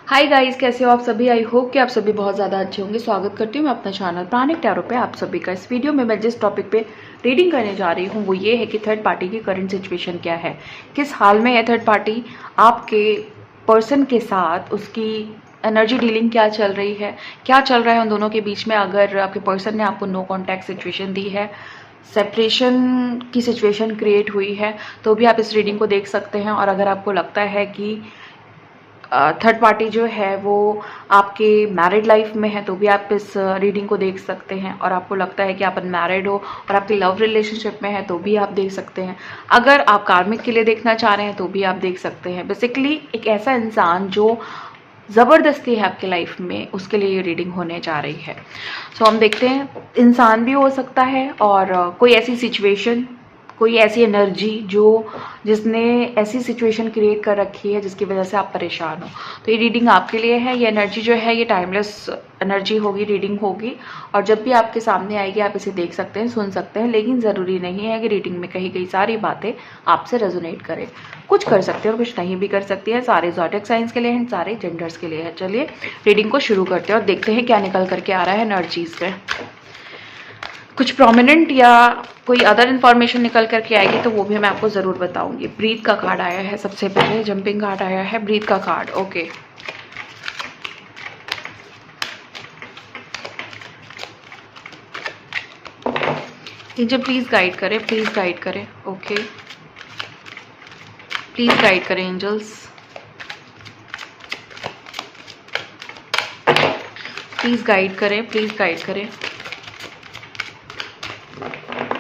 Hi guys, कैसे हो आप सभी। आई होप कि आप सभी बहुत ज़्यादा अच्छे होंगे। स्वागत करती हूँ मैं अपने चैनल प्राणिक टैरो पे आप सभी का। इस वीडियो में मैं जिस टॉपिक पे रीडिंग करने जा रही हूँ वो ये है कि थर्ड पार्टी की करंट सिचुएशन क्या है, किस हाल में है थर्ड पार्टी, आपके पर्सन के साथ उसकी एनर्जी डीलिंग क्या चल रही है, क्या चल रहा है उन दोनों के बीच में। अगर आपके पर्सन ने आपको नो कॉन्टैक्ट सिचुएशन दी है, सेपरेशन की सिचुएशन क्रिएट हुई है, तो भी आप इस रीडिंग को देख सकते हैं। और अगर आपको लगता है कि थर्ड पार्टी जो है वो आपके मैरिड लाइफ में है, तो भी आप इस रीडिंग को देख सकते हैं। और आपको लगता है कि आप अनमैरिड हो और आपके लव रिलेशनशिप में है, तो भी आप देख सकते हैं। अगर आप कार्मिक के लिए देखना चाह रहे हैं तो भी आप देख सकते हैं। बेसिकली एक ऐसा इंसान जो ज़बरदस्ती है आपके लाइफ में, उसके लिए ये रीडिंग होने जा रही है। सो हम देखते हैं, इंसान भी हो सकता है और कोई ऐसी सिचुएशन, कोई ऐसी एनर्जी जिसने ऐसी सिचुएशन क्रिएट कर रखी है जिसकी वजह से आप परेशान हो। तो ये रीडिंग आपके लिए है। ये एनर्जी जो है ये टाइमलेस एनर्जी होगी, रीडिंग होगी। और जब भी आपके सामने आएगी आप इसे देख सकते हैं, सुन सकते हैं, लेकिन ज़रूरी नहीं है कि रीडिंग में कही गई सारी बातें आपसे रेजोनेट करें। कुछ कर सकते हैं और कुछ नहीं भी कर सकती है। सारे ज़ोडिएक साइंस के लिए हैं, सारे जेंडर्स के लिए है। चलिए रीडिंग को शुरू करते हैं और देखते हैं क्या निकल करके आ रहा है एनर्जीज में। कुछ प्रोमिनेंट या कोई अदर इन्फॉर्मेशन निकल करके आएगी तो वो भी मैं आपको ज़रूर बताऊंगी। ब्रीथ का कार्ड आया है, सबसे पहले जंपिंग कार्ड आया है, ब्रीथ का card. Okay, angel please guide करें, प्लीज़ गाइड करें। ओके, प्लीज़ गाइड करें एंजल्स, प्लीज़ गाइड करें, प्लीज़ गाइड करें।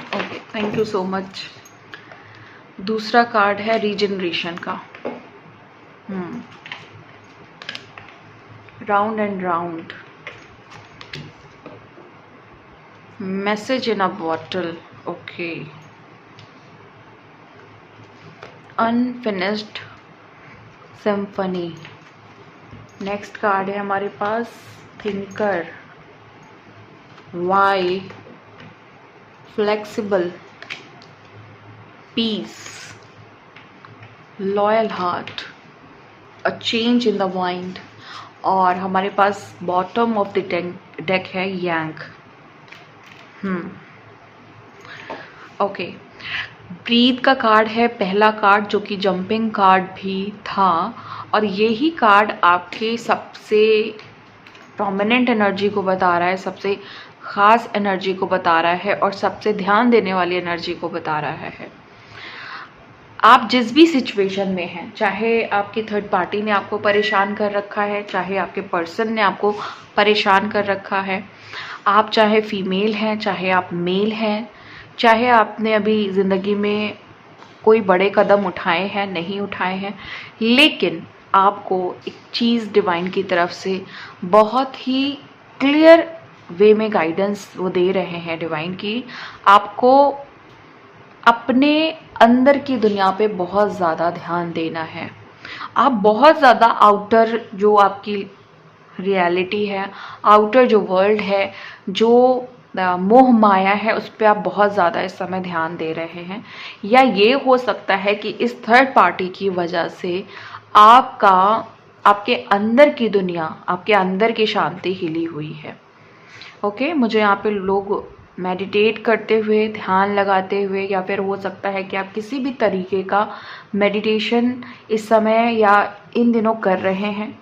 Okay, thank you so much. दूसरा कार्ड है रीजनरेशन का। Round and round, message in a bottle. Okay, unfinished symphony. Next card है हमारे पास thinker, why, flexible, peace, loyal heart, a change in the mind. और हमारे पास बॉटम ऑफ द डेक है यांग। ओके, ब्रीथ का card है पहला कार्ड, जो कि जंपिंग कार्ड भी था। और यही कार्ड आपके सबसे प्रोमिनेंट एनर्जी को बता रहा है, सबसे खास एनर्जी को बता रहा है और सबसे ध्यान देने वाली एनर्जी को बता रहा है। आप जिस भी सिचुएशन में हैं, चाहे आपकी थर्ड पार्टी ने आपको परेशान कर रखा है, चाहे आपके पर्सन ने आपको परेशान कर रखा है, आप चाहे फीमेल हैं, चाहे आप मेल हैं, चाहे आपने अभी ज़िंदगी में कोई बड़े कदम उठाए हैं, नहीं उठाए हैं, लेकिन आपको एक चीज़ डिवाइन की तरफ से बहुत ही क्लियर वे में गाइडेंस वो दे रहे हैं डिवाइन की। आपको अपने अंदर की दुनिया पे बहुत ज़्यादा ध्यान देना है। आप बहुत ज़्यादा आउटर जो आपकी रियलिटी है, आउटर जो वर्ल्ड है, जो मोह माया है, उस पर आप बहुत ज़्यादा इस समय ध्यान दे रहे हैं। या ये हो सकता है कि इस थर्ड पार्टी की वजह से आपके अंदर की दुनिया, आपके अंदर की शांति हिली हुई है। ओके, मुझे यहाँ पे लोग मेडिटेट करते हुए, ध्यान लगाते हुए, या फिर हो सकता है कि आप किसी भी तरीके का मेडिटेशन इस समय या इन दिनों कर रहे हैं,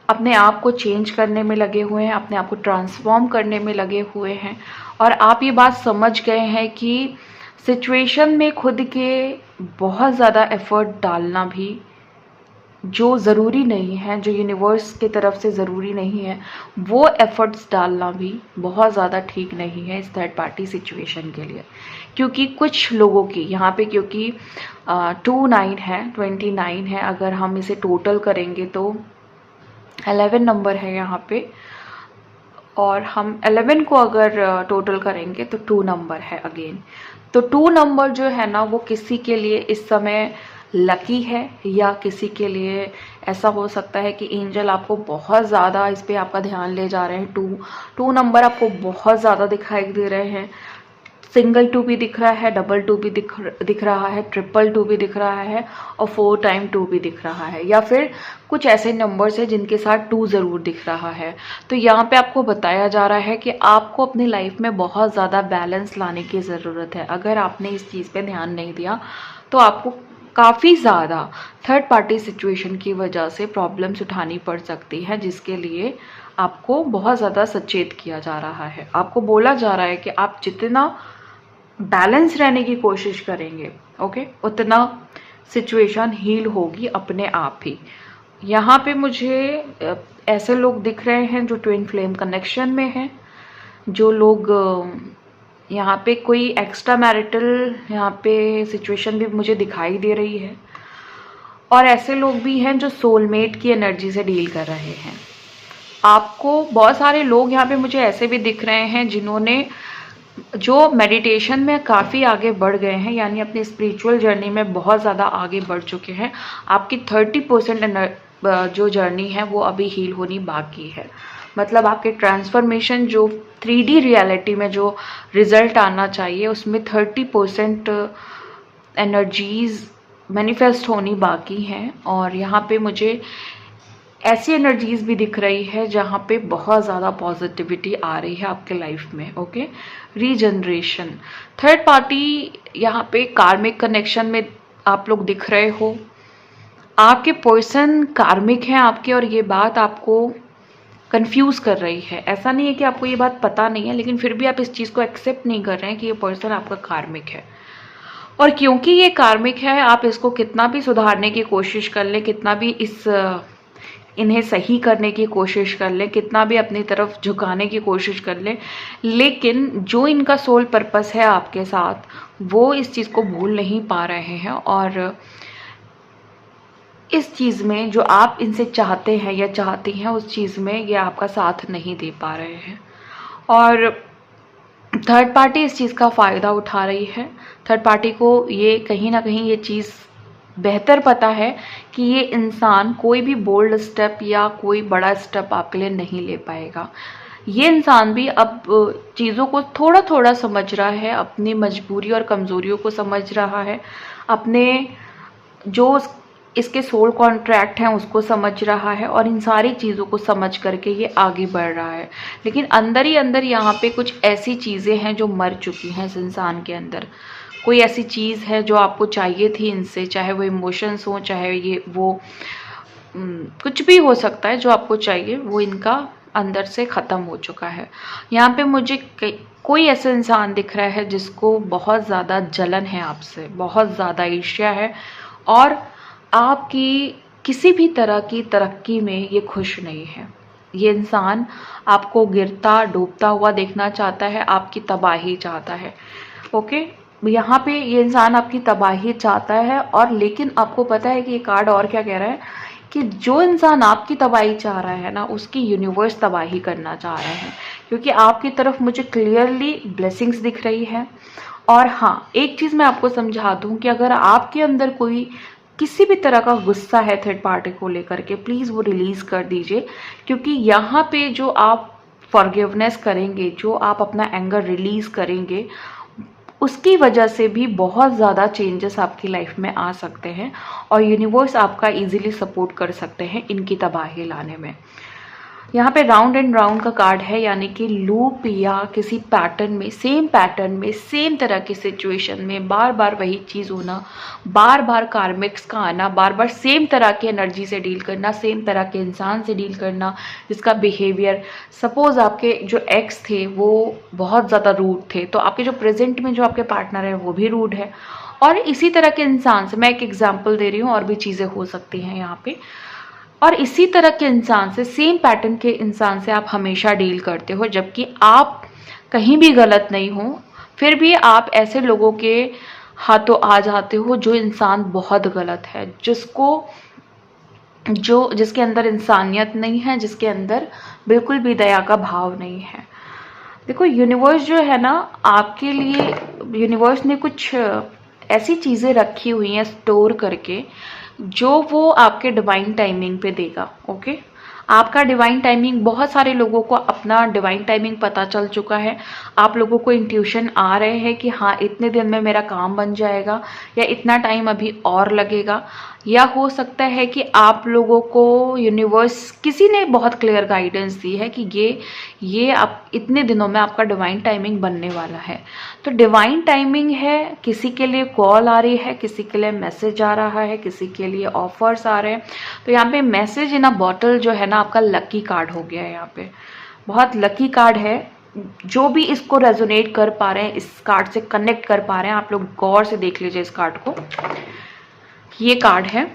अपने आप को चेंज करने में लगे हुए हैं, अपने आप को ट्रांसफॉर्म करने में लगे हुए हैं। और आप ये बात समझ गए हैं कि सिचुएशन में खुद के बहुत ज़्यादा एफर्ट डालना भी जो ज़रूरी नहीं है, जो यूनिवर्स की तरफ से ज़रूरी नहीं है, वो एफर्ट्स डालना भी बहुत ज़्यादा ठीक नहीं है इस थर्ड पार्टी सिचुएशन के लिए। क्योंकि कुछ लोगों की यहाँ पे, क्योंकि 29 है, 29 है, अगर हम इसे टोटल करेंगे तो 11 नंबर है यहाँ पे, और हम 11 को अगर टोटल करेंगे तो 2 नंबर है अगेन। तो 2 नंबर जो है ना, वो किसी के लिए इस समय लकी है, या किसी के लिए ऐसा हो सकता है कि एंजल आपको बहुत ज़्यादा इस पे आपका ध्यान ले जा रहे हैं। टू नंबर आपको बहुत ज़्यादा दिखाई दे रहे हैं। सिंगल 2 भी दिख रहा है, डबल 2 भी दिख रहा है, ट्रिपल 2 भी दिख रहा है और 4 टाइम 2 भी दिख रहा है, या फिर कुछ ऐसे नंबर्स हैं जिनके साथ 2 ज़रूर दिख रहा है। तो यहाँ पे आपको बताया जा रहा है कि आपको अपनी लाइफ में बहुत ज़्यादा बैलेंस लाने की ज़रूरत है। अगर आपने इस चीज़ पे ध्यान नहीं दिया तो आपको काफ़ी ज़्यादा थर्ड पार्टी सिचुएशन की वजह से प्रॉब्लम्स उठानी पड़ सकती है, जिसके लिए आपको बहुत ज़्यादा सचेत किया जा रहा है। आपको बोला जा रहा है कि आप जितना बैलेंस रहने की कोशिश करेंगे, ओके, उतना सिचुएशन हील होगी अपने आप ही। यहाँ पे मुझे ऐसे लोग दिख रहे हैं जो ट्विन फ्लेम कनेक्शन में हैं, जो लोग यहाँ पे कोई एक्स्ट्रा मैरिटल यहाँ पे सिचुएशन भी मुझे दिखाई दे रही है, और ऐसे लोग भी हैं जो सोलमेट की एनर्जी से डील कर रहे हैं। आपको बहुत सारे लोग यहाँ पे मुझे ऐसे भी दिख रहे हैं जिन्होंने जो मेडिटेशन में काफ़ी आगे बढ़ गए हैं, यानी अपनी स्पिरिचुअल जर्नी में बहुत ज़्यादा आगे बढ़ चुके हैं। आपकी 30% जो जर्नी है वो अभी हील होनी बाकी है। मतलब आपके ट्रांसफॉर्मेशन जो 3D रियलिटी में जो रिजल्ट आना चाहिए उसमें 30% एनर्जीज मैनिफेस्ट होनी बाकी हैं। और यहाँ पे मुझे ऐसी एनर्जीज भी दिख रही है जहाँ पे बहुत ज़्यादा पॉजिटिविटी आ रही है आपके लाइफ में, ओके। रीजनरेशन, थर्ड पार्टी यहाँ पे कार्मिक कनेक्शन में आप लोग दिख रहे हो। आपके पर्सन कार्मिक हैं आपके, और ये बात आपको कंफ्यूज कर रही है। ऐसा नहीं है कि आपको ये बात पता नहीं है, लेकिन फिर भी आप इस चीज़ को एक्सेप्ट नहीं कर रहे हैं कि ये पर्सन आपका कार्मिक है। और क्योंकि ये कार्मिक है, आप इसको कितना भी सुधारने की कोशिश कर लें, कितना भी इन्हें सही करने की कोशिश कर लें, कितना भी अपनी तरफ झुकाने की कोशिश कर लें, लेकिन जो इनका सोल पर्पस है आपके साथ, वो इस चीज़ को भूल नहीं पा रहे हैं। और इस चीज़ में जो आप इनसे चाहते हैं या चाहती हैं, उस चीज़ में ये आपका साथ नहीं दे पा रहे हैं। और थर्ड पार्टी इस चीज़ का फ़ायदा उठा रही है। थर्ड पार्टी को ये कहीं ना कहीं ये चीज़ बेहतर पता है कि ये इंसान कोई भी बोल्ड स्टेप या कोई बड़ा स्टेप आपके लिए नहीं ले पाएगा। ये इंसान भी अब चीज़ों को थोड़ा थोड़ा समझ रहा है, अपनी मजबूरी और कमज़ोरियों को समझ रहा है, अपने जो इसके सोल कॉन्ट्रैक्ट हैं उसको समझ रहा है, और इन सारी चीज़ों को समझ करके ये आगे बढ़ रहा है। लेकिन अंदर ही अंदर यहाँ पे कुछ ऐसी चीज़ें हैं जो मर चुकी हैं इस इंसान के अंदर। कोई ऐसी चीज़ है जो आपको चाहिए थी इनसे, चाहे वो इमोशंस हो, चाहे ये वो कुछ भी हो सकता है जो आपको चाहिए, वो इनका अंदर से ख़त्म हो चुका है। यहाँ पे मुझे कोई ऐसा इंसान दिख रहा है जिसको बहुत ज़्यादा जलन है आपसे, बहुत ज़्यादा ईर्ष्या है, और आपकी किसी भी तरह की तरक्की में ये खुश नहीं है। ये इंसान आपको गिरता डूबता हुआ देखना चाहता है, आपकी तबाही चाहता है, ओके। यहाँ पे ये इंसान आपकी तबाही चाहता है, और लेकिन आपको पता है कि ये कार्ड और क्या कह रहा है कि जो इंसान आपकी तबाही चाह रहा है ना, उसकी यूनिवर्स तबाही करना चाह रहे हैं, क्योंकि आपकी तरफ मुझे क्लियरली ब्लेसिंग्स दिख रही है। और हाँ, एक चीज़ मैं आपको समझा दूँ कि अगर आपके अंदर कोई किसी भी तरह का गुस्सा है थर्ड पार्टी को लेकर के, प्लीज़ वो रिलीज़ कर दीजिए, क्योंकि यहाँ पे जो आप फॉरगिवनेस करेंगे, जो आप अपना एंगर रिलीज़ करेंगे, उसकी वजह से भी बहुत ज़्यादा चेंजेस आपकी लाइफ में आ सकते हैं, और यूनिवर्स आपका इजीली सपोर्ट कर सकते हैं इनकी तबाही लाने में। यहाँ पे राउंड एंड राउंड का कार्ड है, यानी कि लूप या किसी पैटर्न में सेम तरह की सिचुएशन में बार बार वही चीज़ होना, बार बार कार्मिक्स का आना, बार बार सेम तरह की एनर्जी से डील करना, सेम तरह के इंसान से डील करना, जिसका बिहेवियर, सपोज आपके जो एक्स थे वो बहुत ज़्यादा रूड थे, तो आपके जो प्रेजेंट में जो आपके पार्टनर है वो भी रूड है। और इसी तरह के इंसान से, मैं एक एग्जाम्पल दे रही हूँ, और भी चीज़ें हो सकती हैं यहाँ पे, और इसी तरह के इंसान से, सेम पैटर्न के इंसान से आप हमेशा डील करते हो, जबकि आप कहीं भी गलत नहीं हो, फिर भी आप ऐसे लोगों के हाथों आ जाते हो जो इंसान बहुत गलत है, जिसके अंदर इंसानियत नहीं है, जिसके अंदर बिल्कुल भी दया का भाव नहीं है। देखो, यूनिवर्स जो है ना, आपके लिए यूनिवर्स ने कुछ ऐसी चीज़ें रखी हुई हैं स्टोर करके, जो वो आपके डिवाइन टाइमिंग पे देगा, ओके। आपका डिवाइन टाइमिंग, बहुत सारे लोगों को अपना डिवाइन टाइमिंग पता चल चुका है। आप लोगों को इंट्यूशन आ रहे हैं कि हाँ इतने दिन में मेरा काम बन जाएगा, या इतना टाइम अभी और लगेगा। या हो सकता है कि आप लोगों को यूनिवर्स किसी ने बहुत क्लियर गाइडेंस दी है कि ये आप इतने दिनों में आपका डिवाइन टाइमिंग बनने वाला है। तो डिवाइन टाइमिंग है, किसी के लिए कॉल आ रही है, किसी के लिए मैसेज आ रहा है, किसी के लिए ऑफर्स आ रहे हैं। तो यहाँ पे मैसेज इन अ बॉटल जो है ना, आपका लकी कार्ड हो गया है। यहाँ पे बहुत लकी कार्ड है। जो भी इसको रेजोनेट कर पा रहे हैं, इस कार्ड से कनेक्ट कर पा रहे हैं, आप लोग गौर से देख लीजिए इस कार्ड को। ये कार्ड है,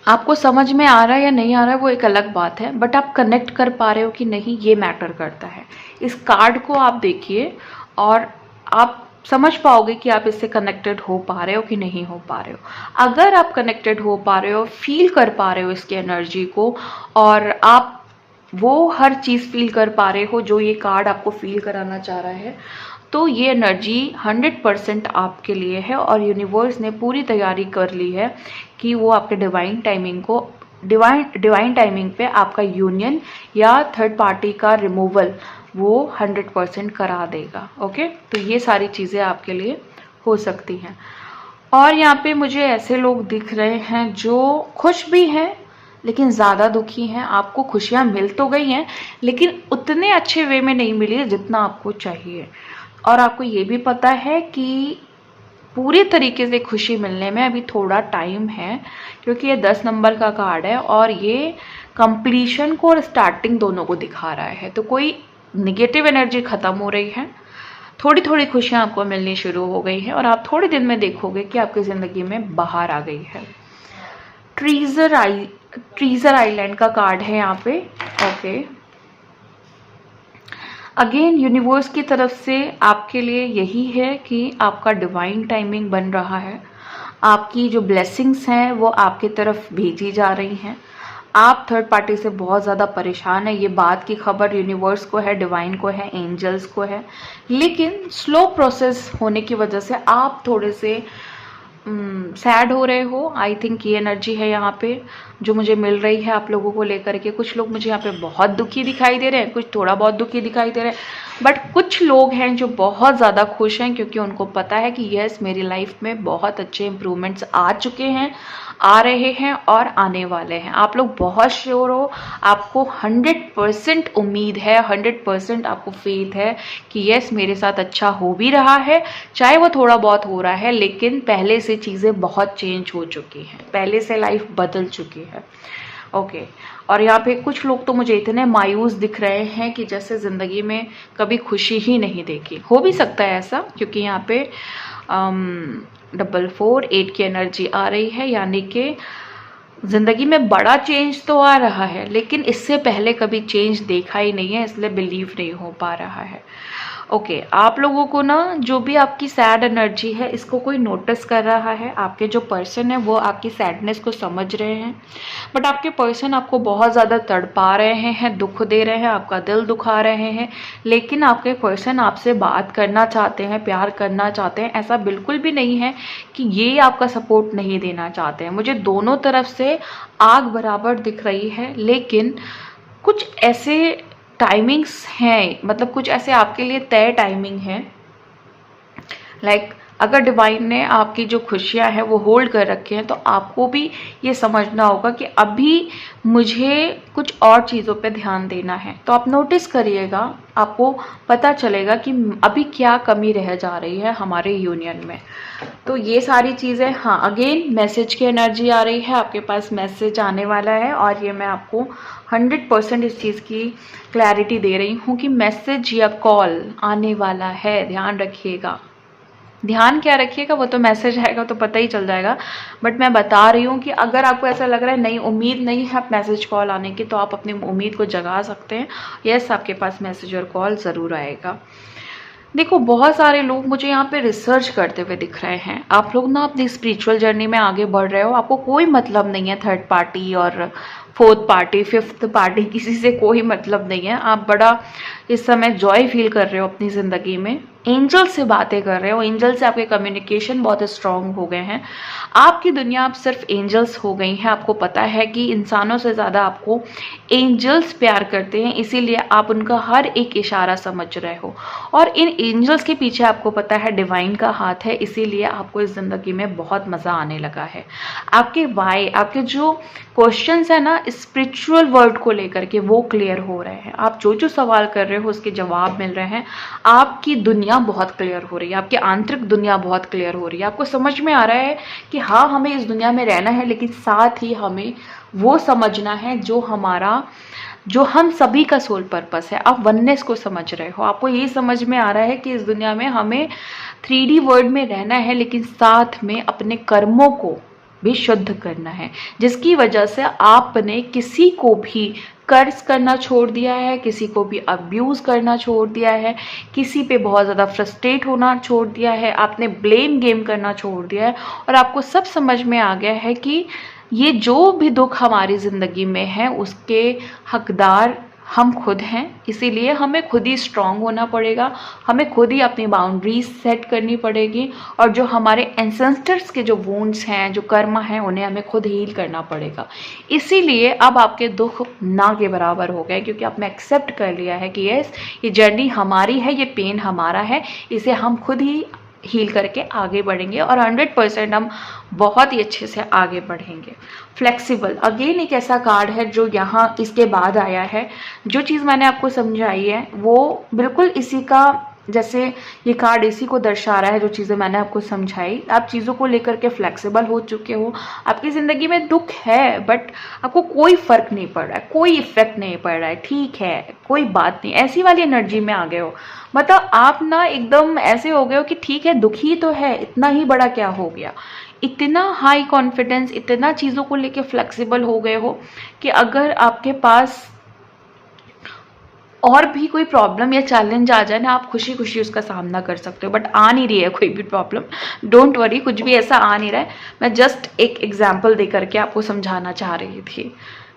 आपको समझ में आ रहा है या नहीं आ रहा है वो एक अलग बात है, बट आप कनेक्ट कर पा रहे हो कि नहीं, ये मैटर करता है। इस कार्ड को आप देखिए और आप समझ पाओगे कि आप इससे कनेक्टेड हो पा रहे हो कि नहीं हो पा रहे हो। अगर आप कनेक्टेड हो पा रहे हो, फील कर पा रहे हो इसकी एनर्जी को, और आप वो हर चीज़ फील कर पा रहे हो जो ये कार्ड आपको फील कराना चाह रहा है, तो ये एनर्जी 100% आपके लिए है। और यूनिवर्स ने पूरी तैयारी कर ली है कि वो आपके डिवाइन टाइमिंग पे आपका यूनियन या थर्ड पार्टी का रिमूवल वो 100% करा देगा। ओके, तो ये सारी चीज़ें आपके लिए हो सकती हैं। और यहाँ पे मुझे ऐसे लोग दिख रहे हैं जो खुश भी हैं लेकिन ज़्यादा दुखी हैं। आपको खुशियाँ मिल तो गई हैं लेकिन उतने अच्छे वे में नहीं मिली जितना आपको चाहिए। और आपको ये भी पता है कि पूरी तरीके से खुशी मिलने में अभी थोड़ा टाइम है, क्योंकि ये 10 नंबर का कार्ड है और ये कंप्लीशन को और स्टार्टिंग दोनों को दिखा रहा है। तो कोई निगेटिव एनर्जी खत्म हो रही है, थोड़ी थोड़ी खुशियाँ आपको मिलनी शुरू हो गई है और आप थोड़े दिन में देखोगे कि आपकी ज़िंदगी में बाहर आ गई है। ट्रीजर आइलैंड का कार्ड है यहाँ पे। ओके, अगेन यूनिवर्स की तरफ से आपके लिए यही है कि आपका डिवाइन टाइमिंग बन रहा है। आपकी जो ब्लेसिंग्स हैं वो आपकी तरफ भेजी जा रही हैं। आप थर्ड पार्टी से बहुत ज़्यादा परेशान है, ये बात की खबर यूनिवर्स को है, डिवाइन को है, एंजल्स को है। लेकिन स्लो प्रोसेस होने की वजह से आप थोड़े से सैड हो रहे हो। आई थिंक ये एनर्जी है यहाँ पे जो मुझे मिल रही है आप लोगों को लेकर के। कुछ लोग मुझे यहाँ पे बहुत दुखी दिखाई दे रहे हैं, कुछ थोड़ा बहुत दुखी दिखाई दे रहे हैं, बट कुछ लोग हैं जो बहुत ज़्यादा खुश हैं क्योंकि उनको पता है कि यस, मेरी लाइफ में बहुत अच्छे इंप्रूवमेंट्स आ चुके हैं, आ रहे हैं और आने वाले हैं। आप लोग बहुत श्योर हो, आपको 100% उम्मीद है, 100% आपको फेथ है कि यस, मेरे साथ अच्छा हो भी रहा है, चाहे वो थोड़ा बहुत हो रहा है, लेकिन पहले से चीज़ें बहुत चेंज हो चुकी हैं, पहले से लाइफ बदल चुकी है। ओके, और यहाँ पे कुछ लोग तो मुझे इतने मायूस दिख रहे हैं कि जैसे ज़िंदगी में कभी खुशी ही नहीं देखी। हो भी सकता है ऐसा, क्योंकि यहाँ पे 448 की एनर्जी आ रही है, यानी कि ज़िंदगी में बड़ा चेंज तो आ रहा है लेकिन इससे पहले कभी चेंज देखा ही नहीं है, इसलिए बिलीव नहीं हो पा रहा है। ओके, आप लोगों को ना जो भी आपकी सैड एनर्जी है इसको कोई नोटिस कर रहा है। आपके जो पर्सन है वो आपकी सैडनेस को समझ रहे हैं, बट आपके पर्सन आपको बहुत ज़्यादा तड़पा रहे हैं, दुख दे रहे हैं, आपका दिल दुखा रहे हैं। लेकिन आपके पर्सन आपसे बात करना चाहते हैं, प्यार करना चाहते हैं। ऐसा बिल्कुल भी नहीं है कि ये आपका सपोर्ट नहीं देना चाहते हैं। मुझे दोनों तरफ से आग बराबर दिख रही है, लेकिन कुछ ऐसे टाइमिंग्स हैं, मतलब कुछ ऐसे आपके लिए तय टाइमिंग है। लाइक अगर डिवाइन ने आपकी जो खुशियां हैं वो होल्ड कर रखे हैं, तो आपको भी ये समझना होगा कि अभी मुझे कुछ और चीज़ों पे ध्यान देना है। तो आप नोटिस करिएगा, आपको पता चलेगा कि अभी क्या कमी रह जा रही है हमारे यूनियन में। तो ये सारी चीज़ें, हाँ, अगेन मैसेज की एनर्जी आ रही है, आपके पास मैसेज आने वाला है और ये मैं आपको 100% इस चीज़ की क्लैरिटी दे रही हूँ कि मैसेज या कॉल आने वाला है। ध्यान रखिएगा, ध्यान क्या रखिएगा, वो तो मैसेज आएगा तो पता ही चल जाएगा। बट मैं बता रही हूँ कि अगर आपको ऐसा लग रहा है नहीं, उम्मीद नहीं है आप मैसेज कॉल आने की, तो आप अपनी उम्मीद को जगा सकते हैं। यस, आपके पास मैसेज और कॉल ज़रूर आएगा। देखो, बहुत सारे लोग मुझे यहाँ पे रिसर्च करते हुए दिख रहे हैं। आप लोग ना अपनी स्पिरिचुअल जर्नी में आगे बढ़ रहे हो, आपको कोई मतलब नहीं है थर्ड पार्टी और फोर्थ पार्टी, फिफ्थ पार्टी, किसी से कोई मतलब नहीं है। आप बड़ा इस समय जॉय फील कर रहे हो अपनी ज़िंदगी में। एंजल से बातें कर रहे हो, एंजल से आपके कम्युनिकेशन बहुत स्ट्रांग हो गए हैं। आपकी दुनिया अब सिर्फ एंजल्स हो गई है। आपको पता है कि इंसानों से ज़्यादा आपको एंजल्स प्यार करते हैं, इसीलिए आप उनका हर एक इशारा समझ रहे हो। और इन एंजल्स के पीछे आपको पता है डिवाइन का हाथ है, इसीलिए आपको इस ज़िंदगी में बहुत मज़ा आने लगा है। आपके वाई, आपके जो क्वेश्चंस है ना स्पिरिचुअल वर्ल्ड को लेकर के, वो क्लियर हो रहे हैं। आप जो जो सवाल कर रहे हो उसके जवाब मिल रहे हैं। आपकी दुनिया बहुत क्लियर हो रही है, आपकी आंतरिक दुनिया बहुत क्लियर हो रही है। आपको समझ में आ रहा है कि हाँ हमें इस दुनिया में रहना है, लेकिन साथ ही हमें वो समझना है जो हम सभी का सोल पर्पस है। आप वननेस को समझ रहे हो। आपको ये समझ में आ रहा है कि इस दुनिया में हमें 3D वर्ल्ड में रहना है, लेकिन साथ में अपने कर्मों को भी शुद्ध करना है, जिसकी वजह से आपने किसी को भी कर्ज करना छोड़ दिया है, किसी को भी अब्यूज़ करना छोड़ दिया है, किसी पे बहुत ज़्यादा फ्रस्ट्रेट होना छोड़ दिया है, आपने ब्लेम गेम करना छोड़ दिया है। और आपको सब समझ में आ गया है कि ये जो भी दुख हमारी ज़िंदगी में है उसके हकदार हम खुद हैं। इसीलिए हमें खुद ही स्ट्रांग होना पड़ेगा, हमें खुद ही अपनी बाउंड्रीज सेट करनी पड़ेगी, और जो हमारे एंसेस्टर्स के जो वुंड्स हैं, जो कर्म हैं, उन्हें हमें खुद हील करना पड़ेगा। इसीलिए अब आपके दुख ना के बराबर हो गए, क्योंकि आपने एक्सेप्ट कर लिया है कि यस ये जर्नी हमारी है, ये पेन हमारा है, इसे हम खुद ही हील करके आगे बढ़ेंगे और 100% हम बहुत ही अच्छे से आगे बढ़ेंगे। फ्लेक्सिबल अगेन एक ऐसा कार्ड है जो यहाँ इसके बाद आया है। जो चीज़ मैंने आपको समझाई है वो बिल्कुल इसी का, जैसे ये कार्ड इसी को दर्शा रहा है। जो चीज़ें मैंने आपको समझाई, आप चीज़ों को लेकर के फ्लेक्सिबल हो चुके हो। आपकी ज़िंदगी में दुख है बट आपको कोई फ़र्क नहीं पड़ रहा है, कोई इफेक्ट नहीं पड़ रहा है, ठीक है कोई बात नहीं, ऐसी वाली एनर्जी में आ गए हो। मतलब आप ना एकदम ऐसे हो गए हो कि ठीक है दुखी तो है, इतना ही बड़ा क्या हो गया। इतना हाई कॉन्फिडेंस, इतना चीज़ों को लेके फ्लेक्सिबल हो गए हो कि अगर आपके पास और भी कोई प्रॉब्लम या चैलेंज आ जाए ना, आप खुशी खुशी उसका सामना कर सकते हो। बट आ नहीं रही है कोई भी प्रॉब्लम, डोंट वरी, कुछ भी ऐसा आ नहीं रहा है। मैं जस्ट एक एग्जाम्पल दे करके आपको समझाना चाह रही थी।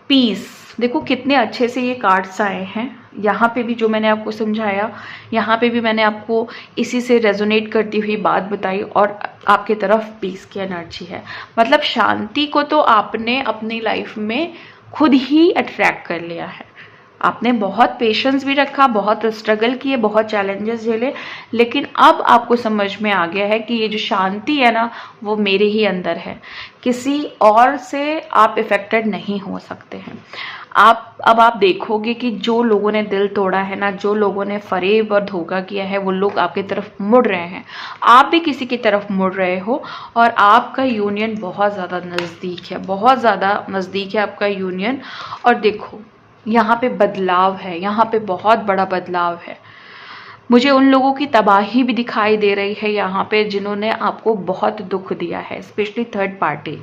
पीस, देखो कितने अच्छे से ये कार्ड्स आए हैं। यहाँ पे भी जो मैंने आपको समझाया, यहाँ पे भी मैंने आपको इसी से रेजोनेट करती हुई बात बताई, और आपकी तरफ पीस की एनर्जी है। मतलब शांति को तो आपने अपनी लाइफ में खुद ही अट्रैक्ट कर लिया है। आपने बहुत पेशेंस भी रखा, बहुत स्ट्रगल किए, बहुत चैलेंजेस झेले, लेकिन अब आपको समझ में आ गया है कि ये जो शांति है ना वो मेरे ही अंदर है, किसी और से आप इफेक्टेड नहीं हो सकते हैं। अब आप देखोगे कि जो लोगों ने दिल तोड़ा है ना, जो लोगों ने फरेब और धोखा किया है, वो लोग आपकी तरफ मुड़ रहे हैं। आप भी किसी की तरफ मुड़ रहे हो, और आपका यूनियन बहुत ज़्यादा नज़दीक है, बहुत ज़्यादा नज़दीक है आपका यूनियन। और देखो यहाँ पे बदलाव है, यहाँ पे बहुत बड़ा बदलाव है। मुझे उन लोगों की तबाही भी दिखाई दे रही है यहाँ पे जिन्होंने आपको बहुत दुख दिया है, स्पेशली थर्ड पार्टी,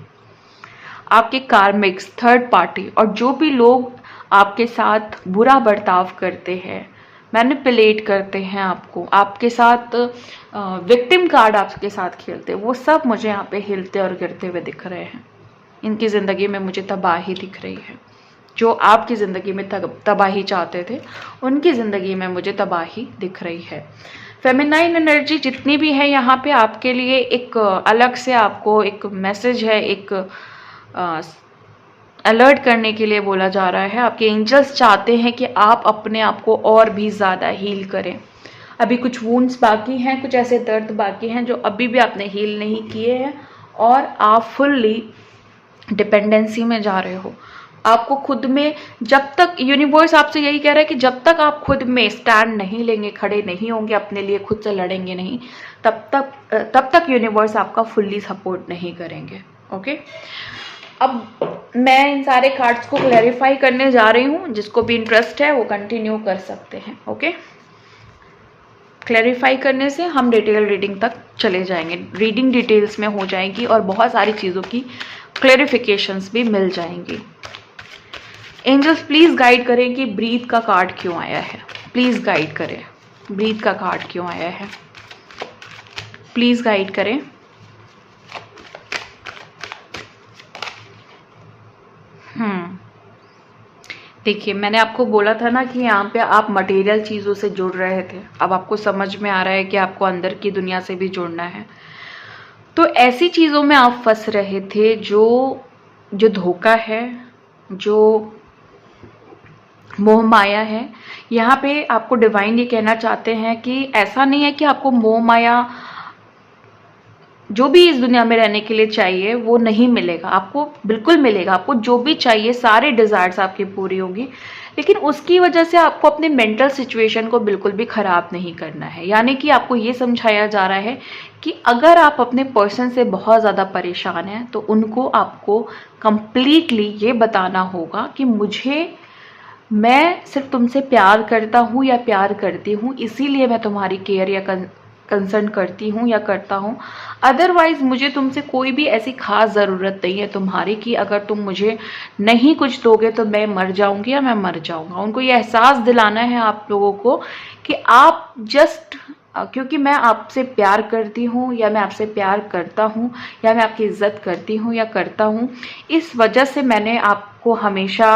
आपके कार्मिक्स, थर्ड पार्टी, और जो भी लोग आपके साथ बुरा बर्ताव करते हैं, मैनिपुलेट करते हैं आपको, आपके साथ विक्टिम कार्ड आपके साथ खेलते हैं, वो सब मुझे यहाँ पे हिलते और गिरते हुए दिख रहे हैं। इनकी ज़िंदगी में मुझे तबाही दिख रही है। जो आपकी ज़िंदगी में तबाही चाहते थे, उनकी ज़िंदगी में मुझे तबाही दिख रही है। फेमिनाइन एनर्जी जितनी भी है यहाँ पे आपके लिए एक अलग से आपको एक मैसेज है, एक अलर्ट करने के लिए बोला जा रहा है। आपके एंजल्स चाहते हैं कि आप अपने आप को और भी ज़्यादा हील करें। अभी कुछ वुंड्स बाकी हैं, कुछ ऐसे दर्द बाकी हैं जो अभी भी आपने हील नहीं किए हैं, और आप फुल्ली डिपेंडेंसी में जा रहे हो। आपको खुद में, जब तक यूनिवर्स आपसे यही कह रहा है कि जब तक आप खुद में स्टैंड नहीं लेंगे, खड़े नहीं होंगे, अपने लिए खुद से लड़ेंगे नहीं, तब तक यूनिवर्स आपका फुल्ली सपोर्ट नहीं करेंगे। ओके, अब मैं इन सारे कार्ड्स को क्लैरिफाई करने जा रही हूँ। जिसको भी इंटरेस्ट है वो कंटिन्यू कर सकते हैं। ओके, क्लैरिफाई करने से हम डिटेल रीडिंग तक चले जाएंगे, रीडिंग डिटेल्स में हो जाएगी और बहुत सारी चीज़ों की क्लैरिफिकेशंस भी मिल जाएंगी। एंजल्स प्लीज़ गाइड करें कि ब्रीथ का कार्ड क्यों आया है, प्लीज़ गाइड करें, ब्रीथ का कार्ड क्यों आया है, प्लीज़ गाइड करें। देखिए, मैंने आपको बोला था ना कि यहाँ पे आप मटेरियल चीज़ों से जुड़ रहे थे, अब आपको समझ में आ रहा है कि आपको अंदर की दुनिया से भी जुड़ना है। तो ऐसी चीज़ों में आप फंस रहे थे जो जो धोखा है, जो मोह माया है। यहाँ पे आपको डिवाइन ये कहना चाहते हैं कि ऐसा नहीं है कि आपको मोह माया जो भी इस दुनिया में रहने के लिए चाहिए वो नहीं मिलेगा, आपको बिल्कुल मिलेगा। आपको जो भी चाहिए, सारे डिज़ायर्स आपकी पूरी होगी, लेकिन उसकी वजह से आपको अपने मेंटल सिचुएशन को बिल्कुल भी ख़राब नहीं करना है। यानी कि आपको ये समझाया जा रहा है कि अगर आप अपने पर्सन से बहुत ज़्यादा परेशान हैं तो उनको आपको कंप्लीटली ये बताना होगा कि मैं सिर्फ तुमसे प्यार करता हूँ या प्यार करती हूँ, इसीलिए मैं तुम्हारी केयर या कंसर्न करती हूँ या करता हूँ। अदरवाइज मुझे तुमसे कोई भी ऐसी खास ज़रूरत नहीं है तुम्हारी कि अगर तुम मुझे नहीं कुछ दोगे तो मैं मर जाऊंगी या मैं मर जाऊंगा। उनको ये एहसास दिलाना है आप लोगों को कि आप जस्ट क्योंकि मैं आपसे प्यार करती हूँ या मैं आपसे प्यार करता हूँ या मैं आपकी इज्जत करती हूँ या करता हूँ, इस वजह से मैंने आपको हमेशा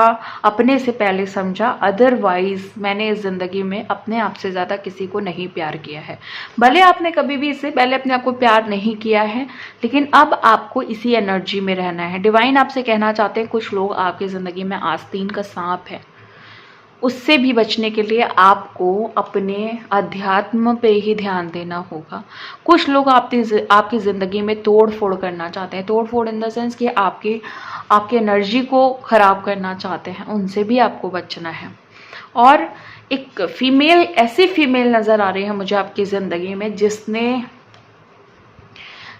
अपने से पहले समझा। अदरवाइज मैंने इस ज़िंदगी में अपने आप से ज़्यादा किसी को नहीं प्यार किया है। भले आपने कभी भी इससे पहले अपने आप को प्यार नहीं किया है, लेकिन अब आपको इसी एनर्जी में रहना है। डिवाइन आपसे कहना चाहते हैं कुछ लोग आपकी ज़िंदगी में आस्तीन का सांप है, उससे भी बचने के लिए आपको अपने अध्यात्म पे ही ध्यान देना होगा। कुछ लोग आपकी ज़िंदगी में तोड़ फोड़ करना चाहते हैं, तोड़ फोड़ इन द सेंस कि आपकी एनर्जी को ख़राब करना चाहते हैं, उनसे भी आपको बचना है। और एक फीमेल, ऐसी फीमेल नज़र आ रही है मुझे आपकी ज़िंदगी में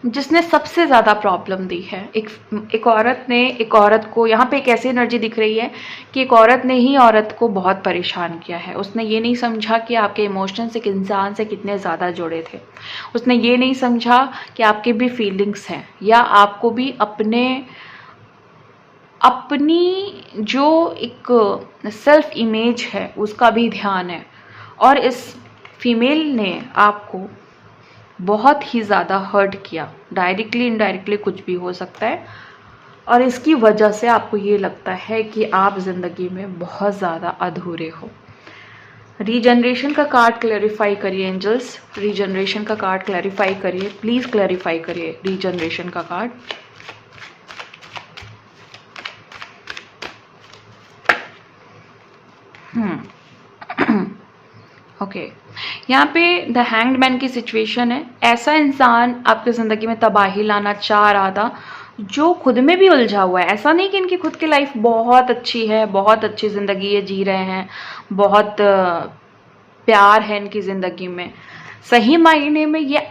जिसने सबसे ज़्यादा प्रॉब्लम दी है। एक औरत को, यहाँ पे एक ऐसी एनर्जी दिख रही है कि एक औरत ने ही औरत को बहुत परेशान किया है। उसने ये नहीं समझा कि आपके इमोशंस एक इंसान से कितने ज़्यादा जुड़े थे। उसने ये नहीं समझा कि आपके भी फीलिंग्स हैं या आपको भी अपनी जो एक सेल्फ इमेज है उसका भी ध्यान है। और इस फीमेल ने आपको बहुत ही ज़्यादा हर्ट किया, डायरेक्टली इनडायरेक्टली कुछ भी हो सकता है। और इसकी वजह से आपको ये लगता है कि आप ज़िंदगी में बहुत ज़्यादा अधूरे हो। रीजनरेशन का कार्ड क्लैरिफाई करिए एंजल्स, रीजनरेशन का कार्ड क्लैरिफाई करिए, प्लीज़ क्लैरिफाई करिए रीजनरेशन का कार्ड। ओके, यहाँ पे द हैंग्ड मैन की सिचुएशन है। ऐसा इंसान आपकी ज़िंदगी में तबाही लाना चाह रहा था जो खुद में भी उलझा हुआ है। ऐसा नहीं कि इनकी खुद की लाइफ बहुत अच्छी है, बहुत अच्छी ज़िंदगी ये जी रहे हैं, बहुत प्यार है इनकी ज़िंदगी में। सही मायने में ये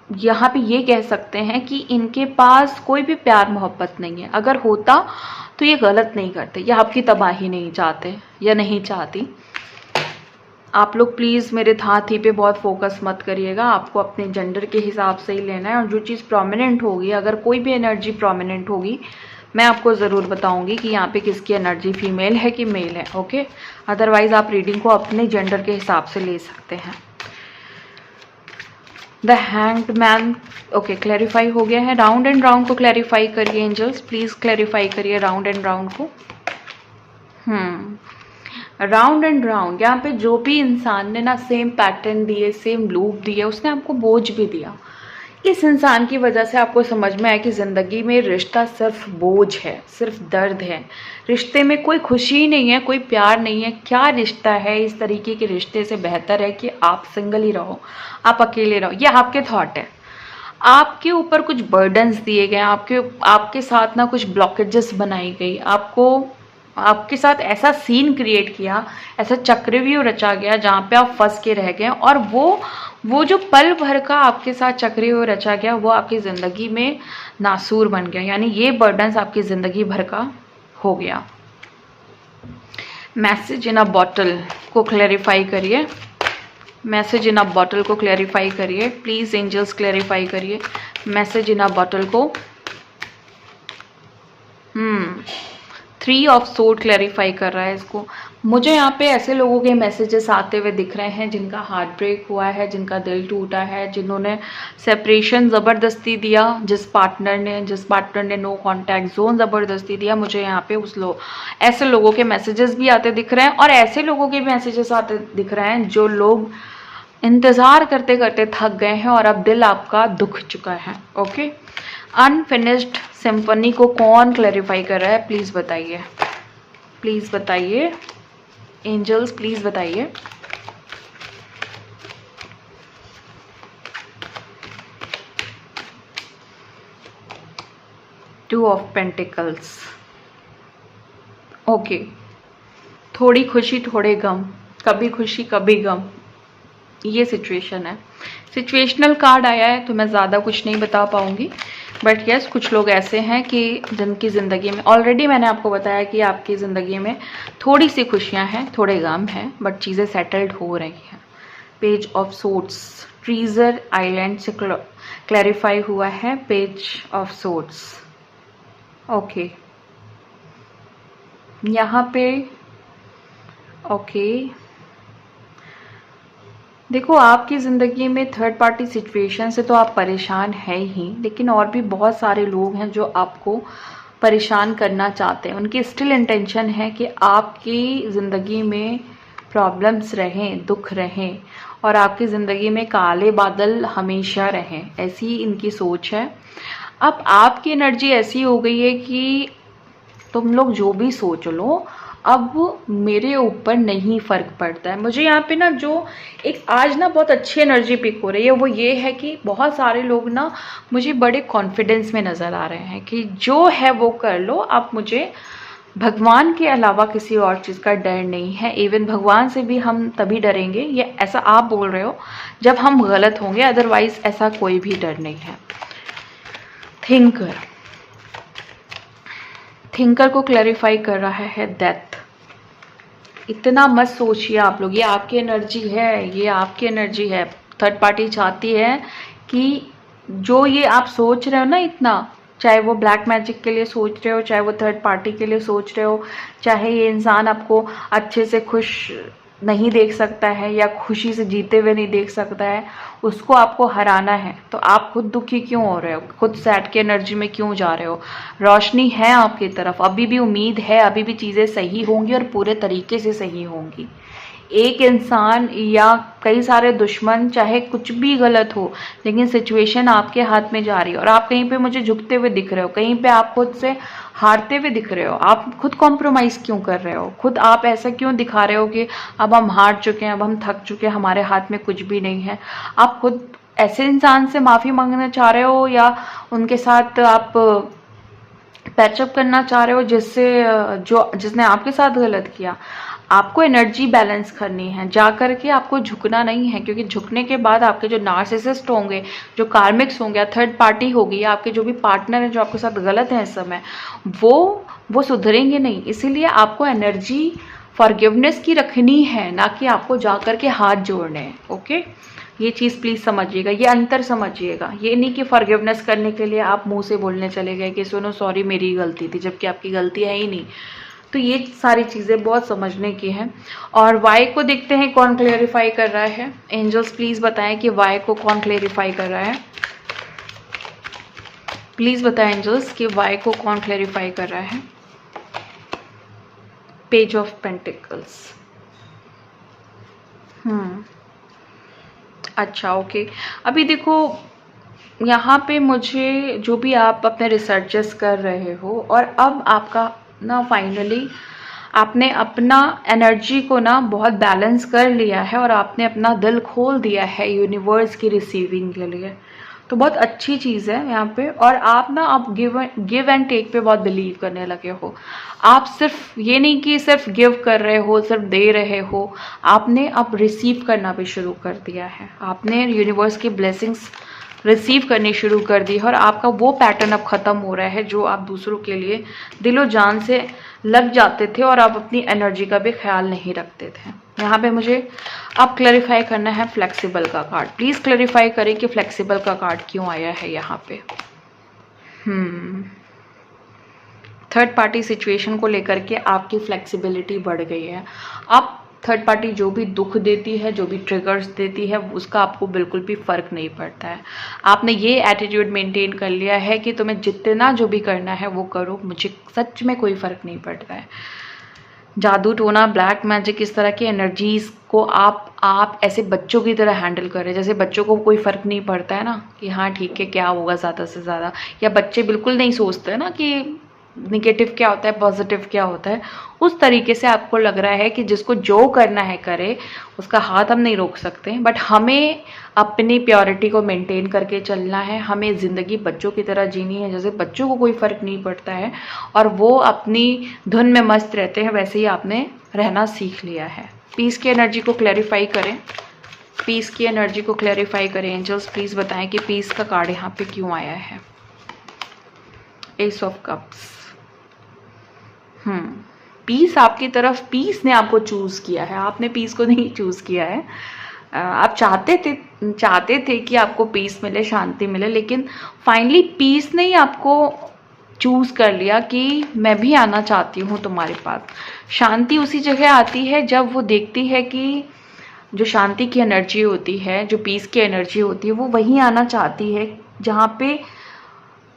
यहाँ पे ये कह सकते हैं कि इनके पास कोई भी प्यार मोहब्बत नहीं है। अगर होता तो ये गलत नहीं करते या आपकी तबाही नहीं चाहते या नहीं चाहती। आप लोग प्लीज़ मेरे हाथी पे बहुत फोकस मत करिएगा, आपको अपने जेंडर के हिसाब से ही लेना है। और जो चीज़ प्रोमिनेंट होगी, अगर कोई भी एनर्जी प्रोमिनेंट होगी, मैं आपको ज़रूर बताऊंगी कि यहाँ पे किसकी एनर्जी फीमेल है कि मेल है। ओके, अदरवाइज़ आप रीडिंग को अपने जेंडर के हिसाब से ले सकते हैं। The hanged man, okay, clarify हो गया है। राउंड एंड राउंड को क्लैरिफाई करिए एंजल्स, प्लीज़ क्लैरिफाई करिए राउंड एंड राउंड को। राउंड एंड राउंड, यहाँ पे जो भी इंसान ने ना सेम पैटर्न दिए, सेम लूप दिए, उसने आपको बोझ भी दिया। इस इंसान की वजह से आपको समझ में आया कि ज़िंदगी में रिश्ता सिर्फ बोझ है, सिर्फ दर्द है। रिश्ते में कोई खुशी नहीं है, कोई प्यार नहीं है। क्या रिश्ता है? इस तरीके के रिश्ते से बेहतर है कि आप सिंगल ही रहो, आप अकेले रहो। ये आपके थॉट है। आपके ऊपर कुछ बर्डन्स दिए गए, आपके साथ ना कुछ ब्लॉकेजेस बनाई गई, आपके साथ ऐसा सीन क्रिएट किया, ऐसा चक्रव्यूह रचा गया जहाँ पे आप फंस के रह गए। और वो जो पल भर का आपके साथ चक्रव्यूह रचा गया वो आपकी ज़िंदगी में नासूर बन गया। यानी ये बर्डन्स आपकी ज़िंदगी भर का हो गया। मैसेज इन अ बॉटल को क्लैरिफाई करिए, मैसेज इन अ बॉटल को क्लैरिफाई करिए, प्लीज़ एंजल्स क्लैरिफाई करिए मैसेज इन अ बॉटल को। 3 ऑफ सोर्ड क्लैरिफाई कर रहा है इसको। मुझे यहाँ पे ऐसे लोगों के मैसेजेस आते हुए दिख रहे हैं जिनका हार्ट ब्रेक हुआ है, जिनका दिल टूटा है, जिन्होंने सेपरेशन ज़बरदस्ती दिया, जिस पार्टनर ने नो कांटेक्ट जोन ज़बरदस्ती दिया। मुझे यहाँ पे ऐसे लोगों के मैसेजेस भी आते दिख रहे हैं, और ऐसे लोगों के मैसेजेस आते दिख रहे हैं जो लोग इंतज़ार करते करते थक गए हैं और अब दिल आपका दुख चुका है। ओके, अनफिनिश्ड सिम्फनी को कौन क्लैरिफाई कर रहा है, प्लीज़ बताइए, प्लीज़ बताइए एंजल्स, प्लीज़ बताइए। Two of pentacles. ओके, थोड़ी खुशी थोड़े गम, कभी खुशी कभी गम, ये सिचुएशन है। सिचुएशनल कार्ड आया है तो मैं ज़्यादा कुछ नहीं बता पाऊंगी, बट यस, कुछ लोग ऐसे हैं कि जिनकी ज़िंदगी में ऑलरेडी मैंने आपको बताया कि आपकी ज़िंदगी में थोड़ी सी खुशियां हैं, थोड़े गम हैं, बट चीज़ें सेटल्ड हो रही हैं। Page of swords, treasure island से क्लैरिफाई हुआ है पेज ऑफ सोर्ड्स। ओके, यहाँ पे ओके, देखो आपकी ज़िंदगी में थर्ड पार्टी सिचुएशन से तो आप परेशान हैं ही, लेकिन और भी बहुत सारे लोग हैं जो आपको परेशान करना चाहते हैं। उनकी स्टिल इंटेंशन है कि आपकी ज़िंदगी में प्रॉब्लम्स रहें, दुख रहें, और आपकी ज़िंदगी में काले बादल हमेशा रहें, ऐसी इनकी सोच है। अब आपकी एनर्जी ऐसी हो गई है कि तुम लोग जो भी सोच लो, अब मेरे ऊपर नहीं फ़र्क पड़ता है। मुझे यहाँ पे ना जो एक आज ना बहुत अच्छी एनर्जी पिक हो रही है वो ये है कि बहुत सारे लोग ना मुझे बड़े कॉन्फिडेंस में नज़र आ रहे हैं कि जो है वो कर लो, अब मुझे भगवान के अलावा किसी और चीज़ का डर नहीं है। इवन भगवान से भी हम तभी डरेंगे, ये ऐसा आप बोल रहे हो, जब हम गलत होंगे, अदरवाइज ऐसा कोई भी डर नहीं है। थिंकर को क्लैरिफाई कर रहा है डेथ। इतना मत सोचिए आप लोग, ये आपकी एनर्जी है, ये आपकी एनर्जी है। थर्ड पार्टी चाहती है कि जो ये आप सोच रहे हो ना इतना, चाहे वो ब्लैक मैजिक के लिए सोच रहे हो, चाहे वो थर्ड पार्टी के लिए सोच रहे हो, चाहे ये इंसान आपको अच्छे से खुश नहीं देख सकता है या खुशी से जीते हुए नहीं देख सकता है, उसको आपको हराना है, तो आप खुद दुखी क्यों हो रहे हो, खुद सैड की एनर्जी में क्यों जा रहे हो। रोशनी है आपकी तरफ, अभी भी उम्मीद है, अभी भी चीज़ें सही होंगी और पूरे तरीके से सही होंगी। एक इंसान या कई सारे दुश्मन, चाहे कुछ भी गलत हो, लेकिन सिचुएशन आपके हाथ में जा रही है और आप कहीं पे मुझे झुकते हुए दिख रहे हो, कहीं पे आप खुद से हारते हुए दिख रहे हो। आप खुद कॉम्प्रोमाइज़ क्यों कर रहे हो, खुद आप ऐसा क्यों दिखा रहे हो कि अब हम हार चुके हैं, अब हम थक चुके हैं, हमारे हाथ में कुछ भी नहीं है। आप खुद ऐसे इंसान से माफ़ी मांगना चाह रहे हो या उनके साथ आप पैचअप करना चाह रहे हो जिसने आपके साथ गलत किया। आपको एनर्जी बैलेंस करनी है, जा करके आपको झुकना नहीं है, क्योंकि झुकने के बाद आपके जो नार्सिसिस्ट होंगे, जो कार्मिक्स होंगे, थर्ड पार्टी होगी, या आपके जो भी पार्टनर हैं जो आपके साथ गलत हैं इस समय, वो सुधरेंगे नहीं। इसीलिए आपको एनर्जी फॉरगिवनेस की रखनी है, ना कि आपको जा करके हाथ जोड़ने हैं। ओके, ये चीज़ प्लीज़ समझिएगा, ये अंतर समझिएगा। ये नहीं कि फॉरगिवनेस करने के लिए आप मुंह से बोलने चले गए कि सुनो सॉरी मेरी गलती थी, जबकि आपकी गलती है ही नहीं। तो ये सारी चीज़ें बहुत समझने की हैं। और वाई को देखते हैं कौन क्लेरिफाई कर रहा है। एंजल्स प्लीज़ बताएं कि वाई को कौन क्लेरिफाई कर रहा है। प्लीज़ बताएं एंजल्स कि वाई को कौन क्लेरिफाई कर रहा है। Page of pentacles. अच्छा, ओके। अभी देखो यहाँ पे मुझे जो भी आप अपने रिसर्चेस कर रहे हो, और अब आपका ना फाइनली आपने अपना एनर्जी को ना बहुत बैलेंस कर लिया है और आपने अपना दिल खोल दिया है यूनिवर्स की रिसीविंग के लिए, तो बहुत अच्छी चीज़ है यहाँ पे। और आप ना अब गिव एंड टेक पे बहुत बिलीव करने लगे हो। आप सिर्फ ये नहीं कि सिर्फ गिव कर रहे हो, सिर्फ दे रहे हो, आपने अब रिसीव करना भी शुरू कर दिया है। आपने यूनिवर्स की ब्लेसिंग्स रिसीव करनी शुरू कर दी है और आपका वो पैटर्न अब ख़त्म हो रहा है जो आप दूसरों के लिए दिलो जान से लग जाते थे और आप अपनी एनर्जी का भी ख्याल नहीं रखते थे। यहाँ पे मुझे अब क्लैरिफाई करना है फ्लेक्सिबल का कार्ड। प्लीज़ क्लैरिफाई करें कि फ्लेक्सिबल का कार्ड क्यों आया है यहाँ पे। थर्ड पार्टी सिचुएशन को लेकर के आपकी फ्लेक्सिबिलिटी बढ़ गई है। आप थर्ड पार्टी जो भी दुख देती है, जो भी ट्रिगर्स देती है, उसका आपको बिल्कुल भी फ़र्क नहीं पड़ता है। आपने ये एटीट्यूड मेंटेन कर लिया है कि तुम्हें जितना जो भी करना है वो करो, मुझे सच में कोई फ़र्क नहीं पड़ता है। जादू टोना, ब्लैक मैजिक, इस तरह की एनर्जीज़ को आप ऐसे बच्चों की तरह हैंडल कर रहे हैं, जैसे बच्चों को कोई फ़र्क नहीं पड़ता है ना कि हाँ ठीक है क्या होगा ज़्यादा से ज़्यादा, या बच्चे बिल्कुल नहीं सोचते हैं ना कि निगेटिव क्या होता है, पॉजिटिव क्या होता है। उस तरीके से आपको लग रहा है कि जिसको जो करना है करे, उसका हाथ हम नहीं रोक सकते, बट हमें अपनी प्योरिटी को मेंटेन करके चलना है। हमें ज़िंदगी बच्चों की तरह जीनी है, जैसे बच्चों को कोई फ़र्क नहीं पड़ता है और वो अपनी धुन में मस्त रहते हैं, वैसे ही आपने रहना सीख लिया है। पीस की एनर्जी को क्लैरिफाई करें, पीस की एनर्जी को क्लैरिफाई करें। एंजल्स प्लीज़ बताएं कि पीस का कार्ड यहाँ पे क्यों आया है। S of cups. पीस आपकी तरफ, पीस ने आपको चूज किया है, आपने पीस को नहीं चूज किया है। आप चाहते थे कि आपको पीस मिले, शांति मिले, लेकिन फाइनली पीस ने ही आपको चूज कर लिया कि मैं भी आना चाहती हूँ तुम्हारे पास। शांति उसी जगह आती है जब वो देखती है कि जो शांति की एनर्जी होती है, जो पीस की एनर्जी होती है, वो वहीं आना चाहती है जहाँ पे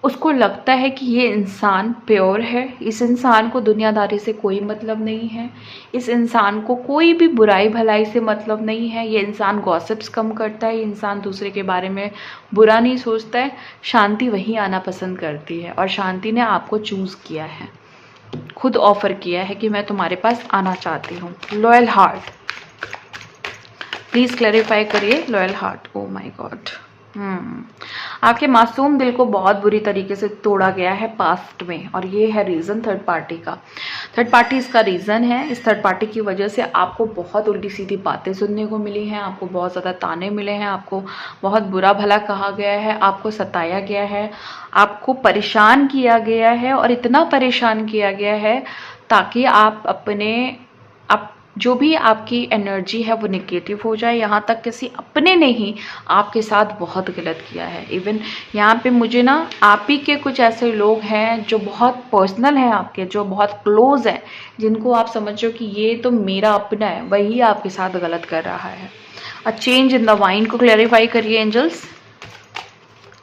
उसको लगता है कि ये इंसान प्योर है, इस इंसान को दुनियादारी से कोई मतलब नहीं है, इस इंसान को कोई भी बुराई भलाई से मतलब नहीं है, ये इंसान गॉसिप्स कम करता है, ये इंसान दूसरे के बारे में बुरा नहीं सोचता है। शांति वहीं आना पसंद करती है और शांति ने आपको चूज़ किया है, खुद ऑफर किया है कि मैं तुम्हारे पास आना चाहती हूँ। लॉयल हार्ट, प्लीज़ क्लैरिफाई करिए। Loyal heart, oh my God. आपके मासूम दिल को बहुत बुरी तरीके से तोड़ा गया है पास्ट में, और ये है रीज़न थर्ड पार्टी का। थर्ड पार्टी इसका रीज़न है। इस थर्ड पार्टी की वजह से आपको बहुत उल्टी सीधी बातें सुनने को मिली हैं, आपको बहुत ज़्यादा ताने मिले हैं, आपको बहुत बुरा भला कहा गया है, आपको सताया गया है, आपको परेशान किया गया है, और इतना परेशान किया गया है ताकि आप जो भी आपकी एनर्जी है वो नेगेटिव हो जाए। यहाँ तक किसी अपने ने ही आपके साथ बहुत गलत किया है। इवन यहाँ पे मुझे ना आप ही के कुछ ऐसे लोग हैं जो बहुत पर्सनल हैं आपके, जो बहुत क्लोज हैं, जिनको आप समझो कि ये तो मेरा अपना है, वही आपके साथ गलत कर रहा है। A change in the wine को क्लैरिफाई करिए angels.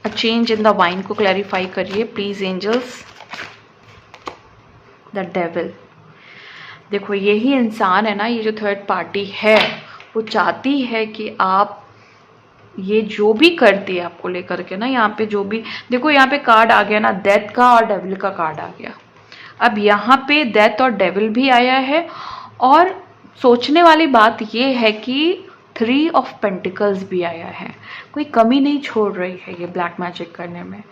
A change in the wine को क्लैरिफाई करिए प्लीज एंजल्स। The devil. देखो यही इंसान है ना, ये जो थर्ड पार्टी है, वो चाहती है कि आप ये जो भी करती है आपको लेकर के ना, यहाँ पे जो भी देखो, यहाँ पे कार्ड आ गया ना, डेथ का और डेविल का कार्ड आ गया। अब यहाँ पे डेथ और डेविल भी आया है, और सोचने वाली बात ये है कि 3 ऑफ पेंटिकल्स भी आया है। कोई कमी नहीं छोड़ रही है ये ब्लैक मैजिक करने में,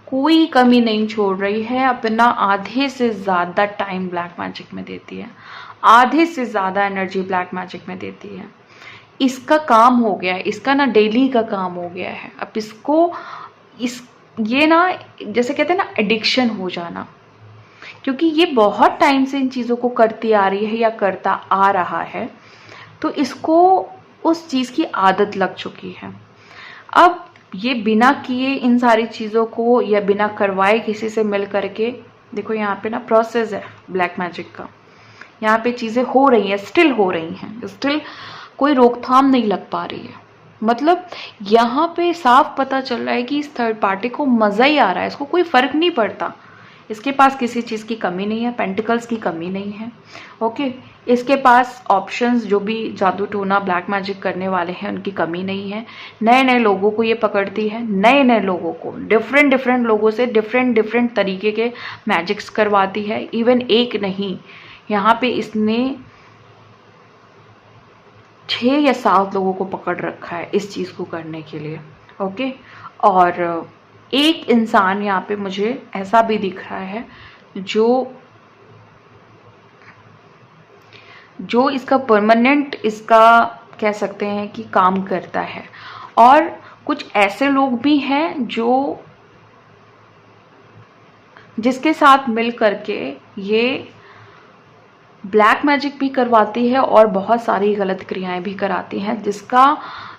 कोई कमी नहीं छोड़ रही है। अपना आधे से ज़्यादा टाइम ब्लैक मैजिक में देती है, आधे से ज़्यादा एनर्जी ब्लैक मैजिक में देती है। इसका काम हो गया है, इसका ना डेली का काम हो गया है। अब इसको ये ना जैसे कहते हैं ना एडिक्शन हो जाना, क्योंकि ये बहुत टाइम से इन चीज़ों को करती आ रही है या करता आ रहा है, तो इसको उस चीज़ की आदत लग चुकी है। अब ये बिना किए इन सारी चीज़ों को, या बिना करवाए किसी से मिल करके, देखो यहाँ पे ना प्रोसेस है ब्लैक मैजिक का, यहाँ पे चीज़ें हो रही हैं, स्टिल हो रही हैं, स्टिल कोई रोकथाम नहीं लग पा रही है। मतलब यहाँ पे साफ पता चल रहा है कि इस थर्ड पार्टी को मज़ा ही आ रहा है, इसको कोई फ़र्क नहीं पड़ता, इसके पास किसी चीज़ की कमी नहीं है, पेंटिकल्स की कमी नहीं है। ओके, इसके पास ऑप्शंस, जो भी जादू टोना ब्लैक मैजिक करने वाले हैं, उनकी कमी नहीं है। नए नए लोगों को ये पकड़ती है, नए नए लोगों को, डिफरेंट लोगों से डिफरेंट तरीके के मैजिक्स करवाती है। इवन एक नहीं, यहाँ पे इसने 6 या 7 लोगों को पकड़ रखा है इस चीज़ को करने के लिए। ओके, और एक इंसान यहाँ पे मुझे ऐसा भी दिख रहा है जो इसका परमानेंट, इसका कह सकते हैं कि काम करता है। और कुछ ऐसे लोग भी हैं जो जिसके साथ मिल करके ये ब्लैक मैजिक भी करवाती है और बहुत सारी गलत क्रियाएं भी कराती हैं, जिसका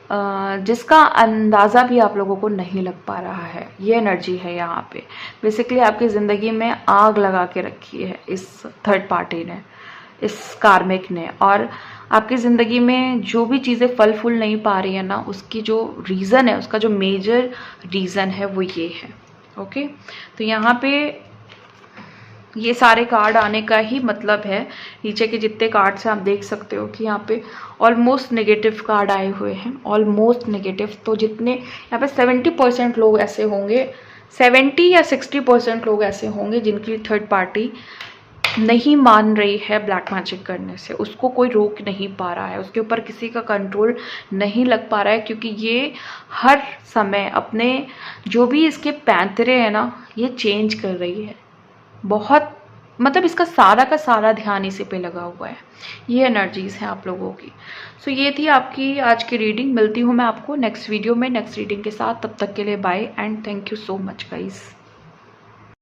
जिसका अंदाज़ा भी आप लोगों को नहीं लग पा रहा है। ये एनर्जी है यहाँ पे। बेसिकली आपकी ज़िंदगी में आग लगा के रखी है इस थर्ड पार्टी ने, इस कार्मिक ने, और आपकी ज़िंदगी में जो भी चीज़ें फल फूल नहीं पा रही है ना, उसकी जो रीज़न है, उसका जो मेजर रीज़न है वो ये है। ओके, तो यहाँ पे ये सारे कार्ड आने का ही मतलब है, नीचे के जितने कार्ड से आप देख सकते हो कि यहाँ पे ऑलमोस्ट नेगेटिव कार्ड आए हुए हैं, ऑलमोस्ट नेगेटिव। तो जितने यहाँ पे 70% लोग ऐसे होंगे, 70 या 60% लोग ऐसे होंगे जिनकी थर्ड पार्टी नहीं मान रही है ब्लैक मैजिक करने से, उसको कोई रोक नहीं पा रहा है, उसके ऊपर किसी का कंट्रोल नहीं लग पा रहा है, क्योंकि ये हर समय अपने जो भी इसके पैंतरे हैं ना, ये चेंज कर रही है बहुत। मतलब इसका सारा का सारा ध्यान इसी पे लगा हुआ है। ये एनर्जीज हैं आप लोगों की। सो ये थी आपकी आज की रीडिंग। मिलती हूँ मैं आपको नेक्स्ट वीडियो में नेक्स्ट रीडिंग के साथ। तब तक के लिए bye and thank you so much guys.